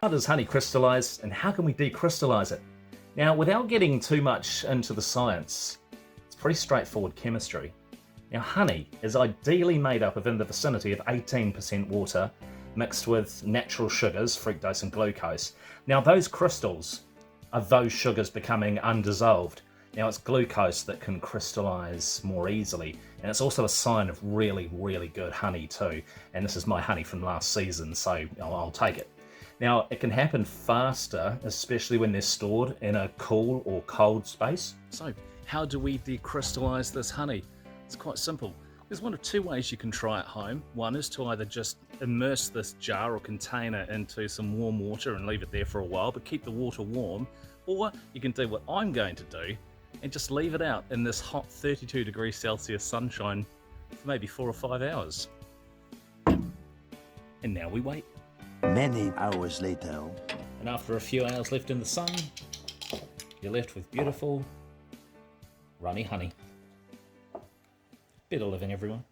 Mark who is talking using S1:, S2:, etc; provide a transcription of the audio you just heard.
S1: How does honey crystallize and how can we decrystallize it? Now, without getting too much into the science, it's pretty straightforward chemistry. Now, honey is ideally made up of in the vicinity of 18% water mixed with natural sugars, fructose and glucose. Now, those crystals are those sugars becoming undissolved. Now, it's glucose that can crystallize more easily, and it's also a sign of really, really good honey too. And this is my honey from last season, so I'll take it. Now, it can happen faster, especially when they're stored in a cool or cold space. So, how do we decrystallize this honey? It's quite simple. There's one of two ways you can try at home. One is to either just immerse this jar or container into some warm water and leave it there for a while, but keep the water warm. Or you can do what I'm going to do and just leave it out in this hot 32 degrees Celsius sunshine for maybe 4 or 5 hours. And now we wait.
S2: Many hours later.
S1: And after a few hours left in the sun, you're left with beautiful runny honey. Better living, everyone.